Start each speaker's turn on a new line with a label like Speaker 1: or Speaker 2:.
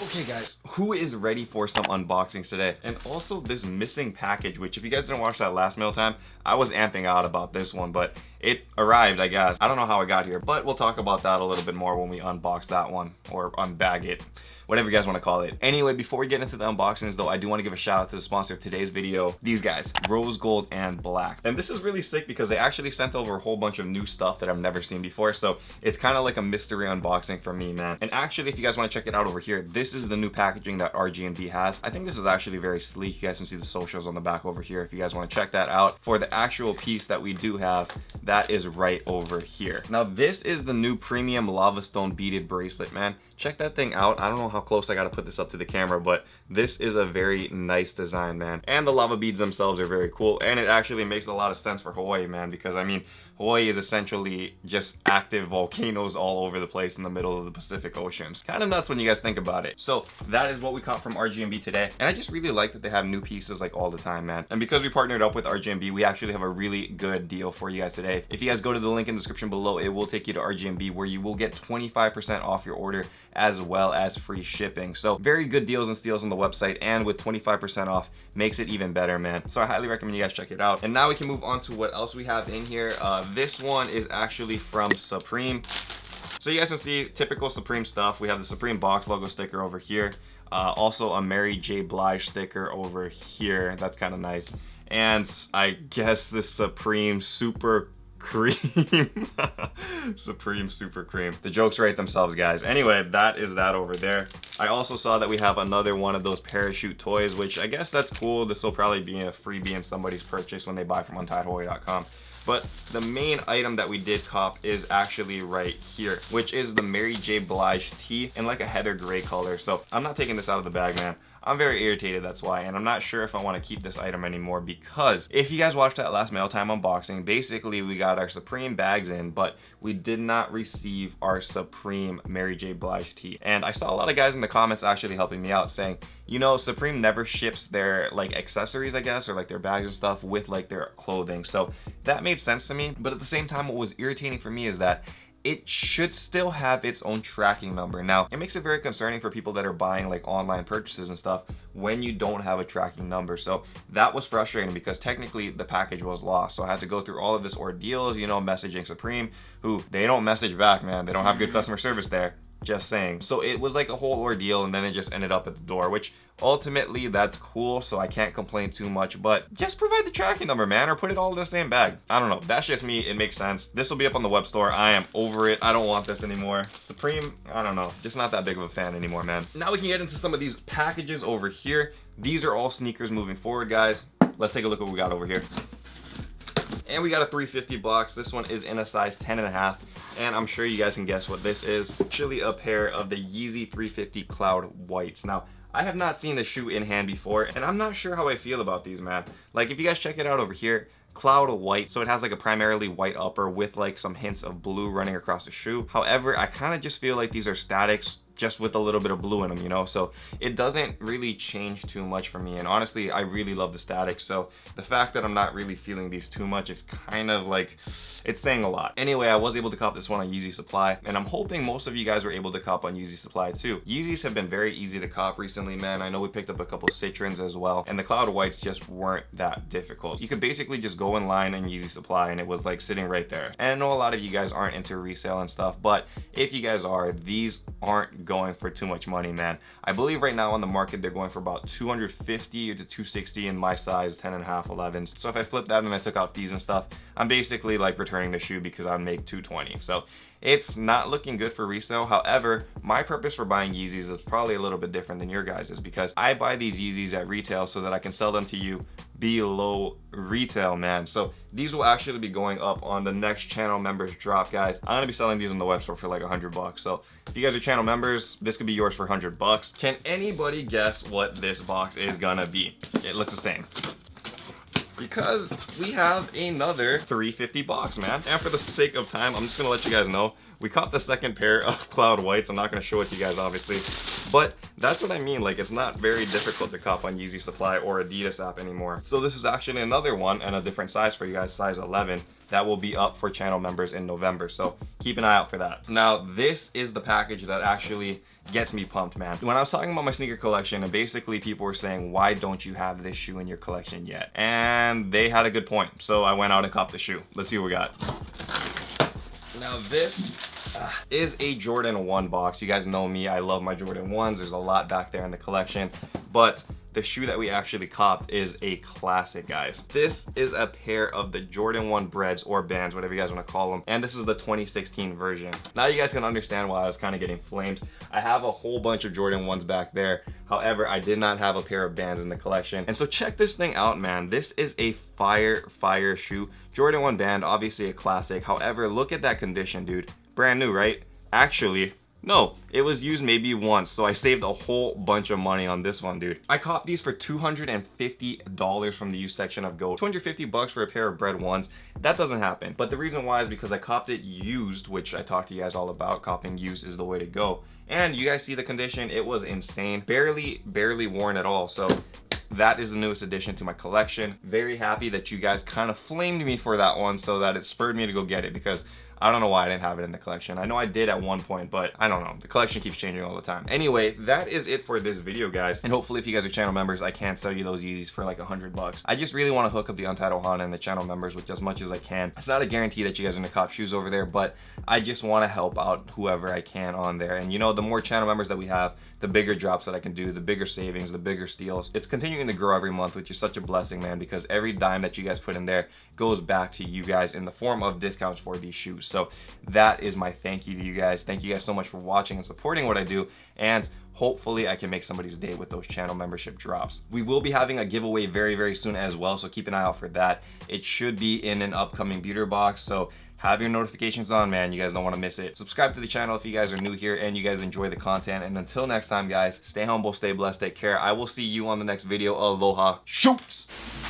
Speaker 1: Okay guys, who is ready for some unboxings today? And also this missing package, which if you guys didn't watch that last mail time, I was amping out about this one, but it arrived, I guess. I don't know how it got here, but we'll talk about that a little bit more when we unbox that one, or unbag it, whatever you guys want to call it. Anyway, before we get into the unboxings though, I do want to give a shout out to the sponsor of today's video, these guys, Rose Gold and Black. And this is really sick because they actually sent over a whole bunch of new stuff that I've never seen before, so it's kind of like a mystery unboxing for me, man. And actually, if you guys want to check it out over here, this is the new packaging that RG&B has. I think this is actually very sleek. You guys can see the socials on the back over here if you guys want to check that out. For the actual piece that we do have, that is right over here. Now this is the new premium lava stone beaded bracelet, man. Check that thing out. I don't know how close I got to put this up to the camera, but this is a very nice design, man. And the lava beads themselves are very cool, and it actually makes a lot of sense for Hawaii, man, because I mean, Hawaii is essentially just active volcanoes all over the place in the middle of the Pacific Ocean. It's kind of nuts when you guys think about it. So that is what we caught from RG&B today. And I just really like that they have new pieces like all the time, man. And because we partnered up with RG&B, we actually have a really good deal for you guys today. If you guys go to the link in the description below, it will take you to RG&B where you will get 25% off your order as well as free shipping. So very good deals and steals on the website, and with 25% off makes it even better, man. So I highly recommend you guys check it out. And now we can move on to what else we have in here. This one is actually from Supreme. So you guys can see typical Supreme stuff. We have the Supreme box logo sticker over here. Also a Mary J. Blige sticker over here. That's kind of nice. And I guess the Supreme Super Cream. Supreme Super Cream. The jokes write themselves, guys. Anyway, that is that over there. I also saw that we have another one of those parachute toys, which I guess that's cool. This will probably be a freebie in somebody's purchase when they buy from untiedhawaii.com. But the main item that we did cop is actually right here, which is the Mary J. Blige tee in like a heather gray color. So I'm not taking this out of the bag, man. I'm very irritated, that's why, and I'm not sure if I want to keep this item anymore, because if you guys watched that last mail time unboxing, basically we got our Supreme bags in, but we did not receive our Supreme Mary J. Blige tee. And I saw a lot of guys in the comments actually helping me out saying, you know, Supreme never ships their like accessories, I guess, or like their bags and stuff with like their clothing. So that made sense to me, but at the same time, what was irritating for me is that it should still have its own tracking number. Now, it makes it very concerning for people that are buying like online purchases and stuff when you don't have a tracking number. So that was frustrating because technically the package was lost. So I had to go through all of this ordeals, you know, messaging Supreme, who they don't message back, man. They don't have good customer service there. Just saying. So it was like a whole ordeal, and then it just ended up at the door, which ultimately that's cool, so I can't complain too much, but just provide the tracking number, man, or put it all in the same bag. I don't know, that's just me. It makes sense. This will be up on the web store. I am over it. I don't want this anymore. Supreme, I don't know, just not that big of a fan anymore, man. Now we can get into some of these packages over here. These are all sneakers moving forward, guys. Let's take a look at what we got over here. And we got a 350 box. This one is in a size 10.5, and I'm sure you guys can guess what this is. Actually a pair of the Yeezy 350 Cloud Whites. Now, I have not seen the shoe in hand before, and I'm not sure how I feel about these, man. Like, if you guys check it out over here, Cloud White, so it has like a primarily white upper with like some hints of blue running across the shoe. However, I kind of just feel like these are statics, just with a little bit of blue in them, you know, so it doesn't really change too much for me. And honestly, I really love the static, so the fact that I'm not really feeling these too much is kind of like, it's saying a lot. Anyway, I was able to cop this one on Yeezy Supply, and I'm hoping most of you guys were able to cop on Yeezy Supply too. Yeezys have been very easy to cop recently, man. I know we picked up a couple Citrons as well, and the Cloud Whites just weren't that difficult. You could basically just go in line in Yeezy Supply, and it was like sitting right there. And I know a lot of you guys aren't into resale and stuff, but if you guys are, these aren't going for too much money, man. I believe right now on the market they're going for about 250 to 260 in my size 10.5 11s. So if I flip that and I took out fees and stuff, I'm basically like returning the shoe because I'd make 220. So it's not looking good for resale. However, my purpose for buying Yeezys is probably a little bit different than your guys's, because I buy these Yeezys at retail so that I can sell them to you below retail, man. So these will actually be going up on the next channel members drop, guys. I'm gonna be selling these on the web store for like $100. So if you guys are channel members, this could be yours for $100. Can anybody guess what this box is gonna be? It looks the same, because we have another 350 box, man. And for the sake of time, I'm just gonna let you guys know we caught the second pair of Cloud Whites. I'm not gonna show it to you guys, obviously, but that's what I mean. Like, it's not very difficult to cop on Yeezy Supply or Adidas app anymore. So this is actually another one and a different size for you guys, size 11. That will be up for channel members in November. So keep an eye out for that. Now, this is the package that actually gets me pumped, man. When I was talking about my sneaker collection, and basically people were saying, why don't you have this shoe in your collection yet? And they had a good point. So I went out and copped the shoe. Let's see what we got. Now this is a Jordan 1 box. You guys know me, I love my Jordan 1s. There's a lot back there in the collection, but the shoe that we actually copped is a classic, guys. This is a pair of the Jordan 1 breads or bands, whatever you guys want to call them, and this is the 2016 version. Now you guys can understand why I was kind of getting flamed. I have a whole bunch of Jordan 1s back there. However, I did not have a pair of bands in the collection. And so check this thing out, man. This is a fire shoe. Jordan 1 band, obviously a classic. However, look at that condition, dude. Brand new, right? Actually, no, it was used maybe once, so I saved a whole bunch of money on this one, dude. I copped these for $250 from the used section of Go. 250 bucks for a pair of bread ones. That doesn't happen. But the reason why is because I copped it used, which I talked to you guys all about. Copping used is the way to go. And you guys see the condition, it was insane. Barely worn at all. So that is the newest addition to my collection. Very happy that you guys kind of flamed me for that one, so that it spurred me to go get it, because I don't know why I didn't have it in the collection. I know I did at one point, but I don't know. The collection keeps changing all the time. Anyway, that is it for this video, guys. And hopefully if you guys are channel members, I can sell you those Yeezys for like $100. I just really want to hook up the Untitled Honda and the channel members with as much as I can. It's not a guarantee that you guys are gonna cop shoes over there, but I just want to help out whoever I can on there. And you know, the more channel members that we have, the bigger drops that I can do, the bigger savings, the bigger steals. It's continuing to grow every month, which is such a blessing, man, because every dime that you guys put in there goes back to you guys in the form of discounts for these shoes. So that is my thank you to you guys. Thank you guys so much for watching and supporting what I do, and hopefully I can make somebody's day with those channel membership drops. We will be having a giveaway very soon as well, so keep an eye out for that. It should be in an upcoming beauty box, so have your notifications on, man. You guys don't want to miss it. Subscribe to the channel if you guys are new here and you guys enjoy the content. And until next time, guys, stay humble, stay blessed, take care. I will see you on the next video. Aloha. Shoots!